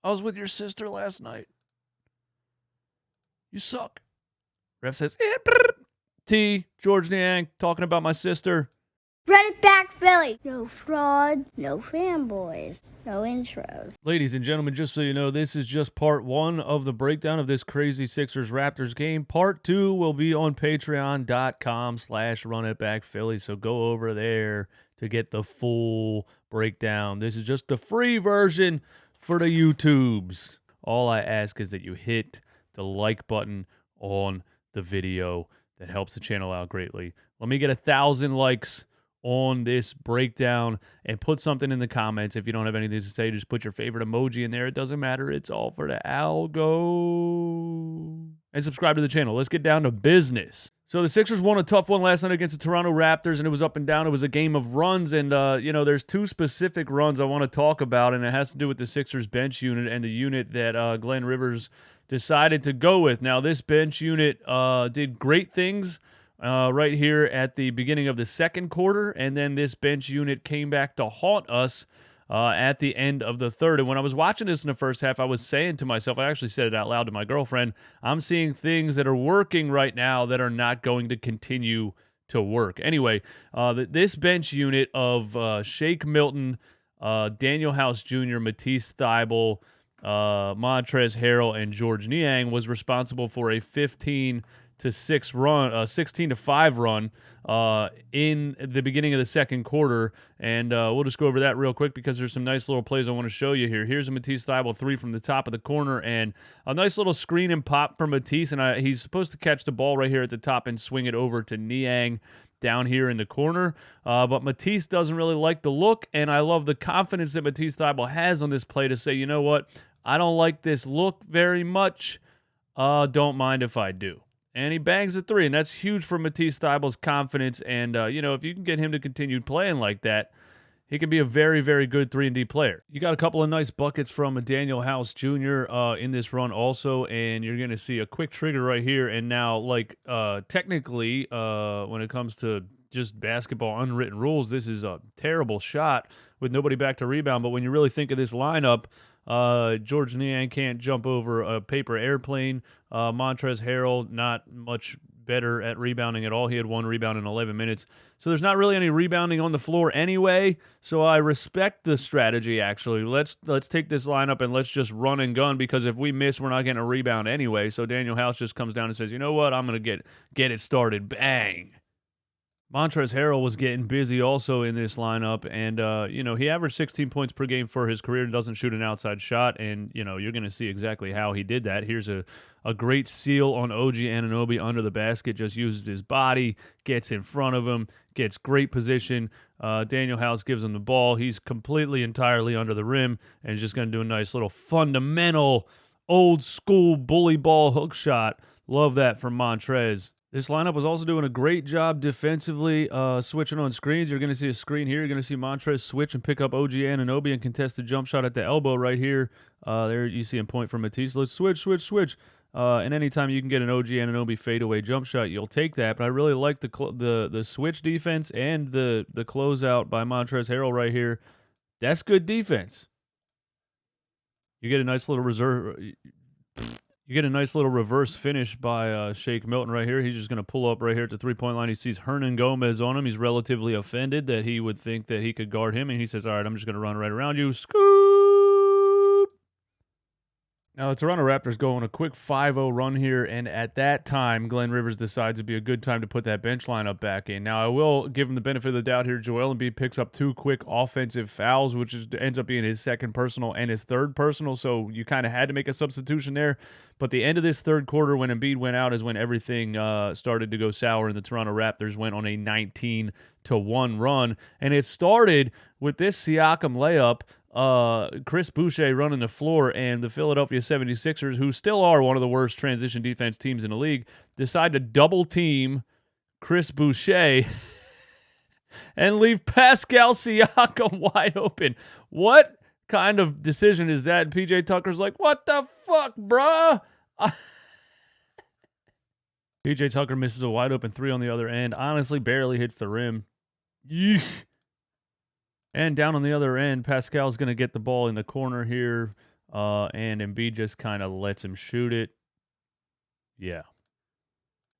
I was with your sister last night. You suck. Ref says, T, George Niang, talking about my sister. Run it back, Philly. No frauds, no fanboys, no intros. Ladies and gentlemen, just so you know, this is just part 1 of the breakdown of this crazy Sixers-Raptors game. Part 2 will be on patreon.com/runitbackphilly, so go over there to get the full breakdown. This is just the free version for the YouTubes. All I ask is that you hit the like button on the video. That helps the channel out greatly. Let me get 1,000 likes on this breakdown and put something in the comments. If you don't have anything to say, just put your favorite emoji in there. It doesn't matter. It's all for the algo. And subscribe to the channel. Let's get down to business. So the Sixers won a tough one last night against the Toronto Raptors, and it was up and down. It was a game of runs, and, there's 2 specific runs I want to talk about, and it has to do with the Sixers bench unit and the unit that Glenn Rivers decided to go with. Now, this bench unit did great things right here at the beginning of the second quarter, and then this bench unit came back to haunt us at the end of the third. And when I was watching this in the first half, I was saying to myself, I actually said it out loud to my girlfriend, I'm seeing things that are working right now that are not going to continue to work. Anyway, this bench unit of Shake Milton, Daniel House Jr., Matisse Thybulle, Montrezl Harrell, and George Niang was responsible for a 16-5 run in the beginning of the second quarter, and we'll just go over that real quick because there's some nice little plays I want to show you here. Here's a Matisse Thybulle 3 from the top of the corner, and a nice little screen and pop from Matisse, and he's supposed to catch the ball right here at the top and swing it over to Niang down here in the corner, but Matisse doesn't really like the look, and I love the confidence that Matisse Thybulle has on this play to say, you know what, I don't like this look very much, don't mind if I do. And he bangs a 3, and that's huge for Matisse Thybulle's confidence. And, if you can get him to continue playing like that, he can be a very, very good 3-and-D player. You got a couple of nice buckets from Daniel House Jr. In this run also, and you're going to see a quick trigger right here. And now, technically, when it comes to just basketball unwritten rules, this is a terrible shot with nobody back to rebound. But when you really think of this lineup, George Niang can't jump over a paper airplane. Montrezl Harrell, not much better at rebounding at all. He had 1 rebound in 11 minutes. So there's not really any rebounding on the floor anyway. So I respect the strategy, actually. Let's take this lineup and let's just run and gun, because if we miss, we're not getting a rebound anyway. So Daniel House just comes down and says, you know what, I'm going to get it started. Bang. Montrezl Harrell was getting busy also in this lineup, and, he averaged 16 points per game for his career and doesn't shoot an outside shot, and, you're going to see exactly how he did that. Here's a great seal on OG Anunoby under the basket, just uses his body, gets in front of him, gets great position. Daniel House gives him the ball. He's completely, entirely under the rim, and is just going to do a nice little fundamental, old-school bully ball hook shot. Love that from Montrez. This lineup was also doing a great job defensively, switching on screens. You're going to see a screen here. You're going to see Montrez switch and pick up OG Anunoby and contest the jump shot at the elbow right here. There you see a point from Matisse. Let's switch. And anytime you can get an OG Anunoby fadeaway jump shot, you'll take that. But I really like the switch defense and the closeout by Montrezl Harrell right here. That's good defense. You get a nice little reverse finish by Shake Milton right here. He's just going to pull up right here at the three-point line. He sees Hernan Gomez on him. He's relatively offended that he would think that he could guard him, and he says, all right, I'm just going to run right around you. Scoop! Now, the Toronto Raptors go on a quick 5-0 run here, and at that time, Glenn Rivers decides it'd be a good time to put that bench lineup back in. Now, I will give him the benefit of the doubt here. Joel Embiid picks up 2 quick offensive fouls, which ends up being his second personal and his third personal, so you kind of had to make a substitution there. But the end of this third quarter, when Embiid went out, is when everything started to go sour, and the Toronto Raptors went on a 19-1 run. And it started with this Siakam layup, Chris Boucher running the floor, and the Philadelphia 76ers, who still are one of the worst transition defense teams in the league, decide to double team Chris Boucher and leave Pascal Siakam wide open. What kind of decision is that? And PJ Tucker's like, what the fuck, bruh? PJ Tucker misses a wide open 3 on the other end. Honestly, barely hits the rim. Yeesh. And down on the other end, Pascal's going to get the ball in the corner here. and Embiid just kind of lets him shoot it. Yeah.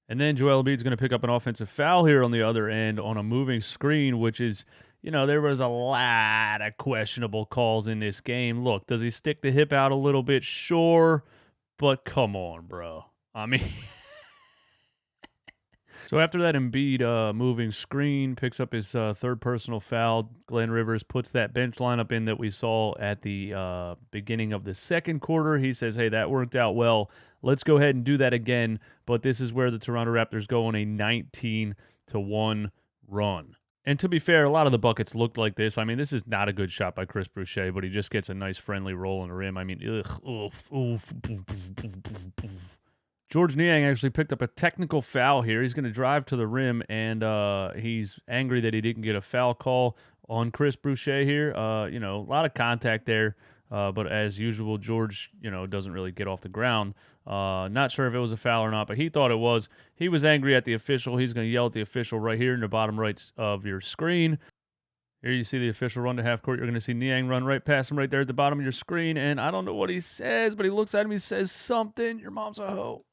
And then Joel Embiid's going to pick up an offensive foul here on the other end on a moving screen, which is, there was a lot of questionable calls in this game. Look, does he stick the hip out a little bit? Sure, but come on, bro. I mean, so after that Embiid moving screen, picks up his third personal foul. Glenn Rivers puts that bench lineup in that we saw at the beginning of the second quarter. He says, hey, that worked out well. Let's go ahead and do that again. But this is where the Toronto Raptors go on a 19-1 run. And to be fair, a lot of the buckets looked like this. I mean, this is not a good shot by Chris Boucher, but he just gets a nice friendly roll on the rim. I mean, George Niang actually picked up a technical foul here. He's going to drive to the rim, and he's angry that he didn't get a foul call on Chris Boucher here. A lot of contact there, but as usual, George, doesn't really get off the ground. Not sure if it was a foul or not, but he thought it was. He was angry at the official. He's going to yell at the official right here in the bottom right of your screen. Here you see the official run to half court. You're going to see Niang run right past him right there at the bottom of your screen, and I don't know what he says, but he looks at him. He says something. Your mom's a hoe.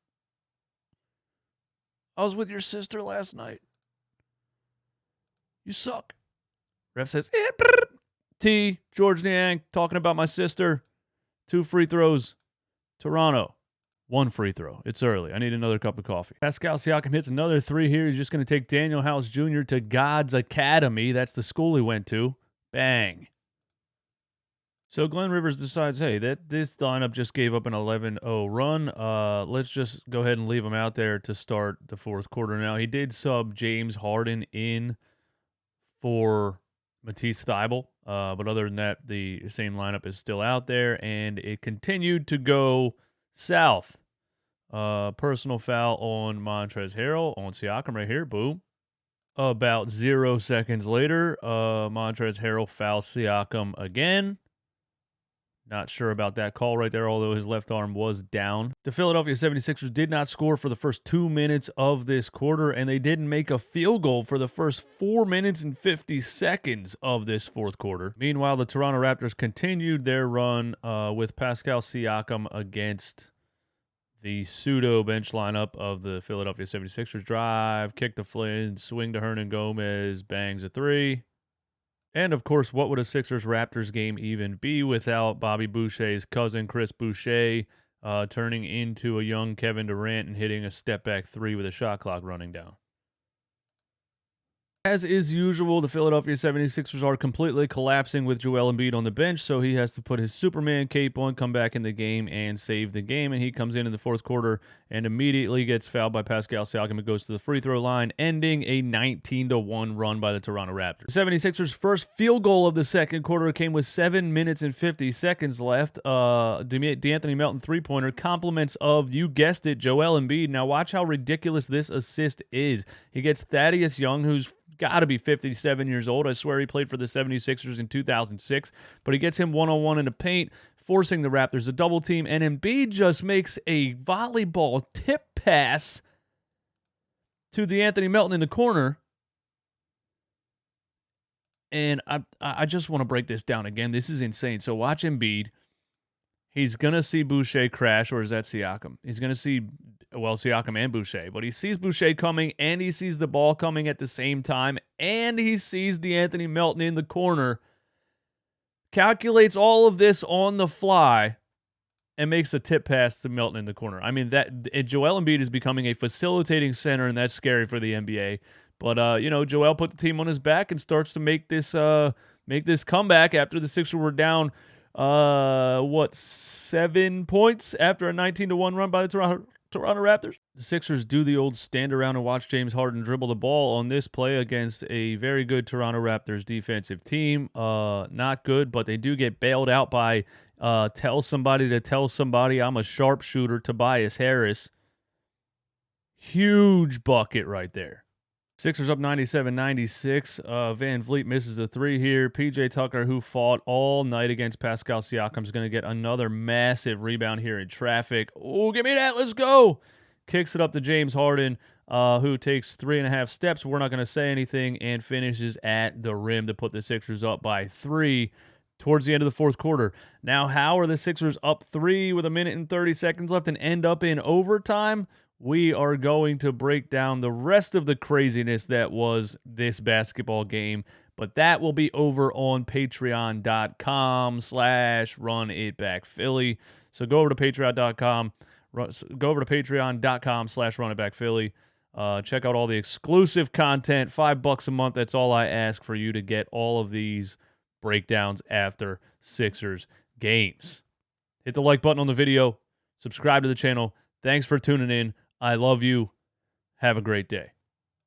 I was with your sister last night. You suck. Ref says, T, George Niang, talking about my sister. 2 free throws. Toronto. 1 free throw. It's early. I need another cup of coffee. Pascal Siakam hits another 3 here. He's just going to take Daniel House Jr. to God's Academy. That's the school he went to. Bang. So Glenn Rivers decides, hey, this lineup just gave up an 11-0 run. Let's just go ahead and leave him out there to start the fourth quarter. Now, he did sub James Harden in for Matisse Thybulle, but other than that, the same lineup is still out there, and it continued to go south. Personal foul on Montrezl Harrell, on Siakam right here, boom. About 0 seconds later, Montrezl Harrell fouls Siakam again. Not sure about that call right there, although his left arm was down. The Philadelphia 76ers did not score for the first 2 minutes of this quarter, and they didn't make a field goal for the first 4 minutes and 50 seconds of this fourth quarter. Meanwhile, the Toronto Raptors continued their run with Pascal Siakam against the pseudo bench lineup of the Philadelphia 76ers. Drive, kick to Flynn, swing to Hernan Gomez, bangs a 3. And, of course, what would a Sixers-Raptors game even be without Bobby Boucher's cousin, Chris Boucher, turning into a young Kevin Durant and hitting a step-back 3 with a shot clock running down? As is usual, the Philadelphia 76ers are completely collapsing with Joel Embiid on the bench, so he has to put his Superman cape on, come back in the game, and save the game. And he comes in the fourth quarter and immediately gets fouled by Pascal Siakam and goes to the free throw line, ending a 19-1 run by the Toronto Raptors. The 76ers' first field goal of the second quarter came with 7 minutes and 50 seconds left. DeAnthony Melton three-pointer, compliments of, you guessed it, Joel Embiid. Now watch how ridiculous this assist is. He gets Thaddeus Young, who's got to be 57 years old. I swear he played for the 76ers in 2006. But he gets him one-on-one in the paint, forcing the Raptors to double team. And Embiid just makes a volleyball tip pass to DeAnthony Melton in the corner. And I just want to break this down again. This is insane. So watch Embiid. He's going to see Boucher crash, or is that Siakam? He's going to see, Siakam and Boucher. But he sees Boucher coming, and he sees the ball coming at the same time, and he sees DeAnthony Melton in the corner, calculates all of this on the fly, and makes a tip pass to Melton in the corner. I mean, Joel Embiid is becoming a facilitating center, and that's scary for the NBA. But, Joel put the team on his back and starts to make this comeback after the Sixers were down 7 points after a 19-1 run by the Toronto Raptors. The Sixers do the old stand around and watch James Harden dribble the ball on this play against a very good Toronto Raptors defensive team. Not good, but they do get bailed out by tell somebody I'm a sharpshooter, Tobias Harris. Huge bucket right there. Sixers up 97-96. Van Vliet misses a 3 here. P.J. Tucker, who fought all night against Pascal Siakam, is going to get another massive rebound here in traffic. Oh, give me that. Let's go. Kicks it up to James Harden, who takes 3.5 steps. We're not going to say anything, and finishes at the rim to put the Sixers up by 3. towards the end of the fourth quarter. Now, how are the Sixers up 3 with 1:30 seconds left and end up in overtime? We are going to break down the rest of the craziness that was this basketball game, but that will be over on patreon.com/runitbackphilly. So go over to patreon.com, go over to patreon.com/runitbackphilly. Check out all the exclusive content, $5 a month. That's all I ask for you to get all of these breakdowns after Sixers games. Hit the like button on the video. Subscribe to the channel. Thanks for tuning in. I love you. Have a great day.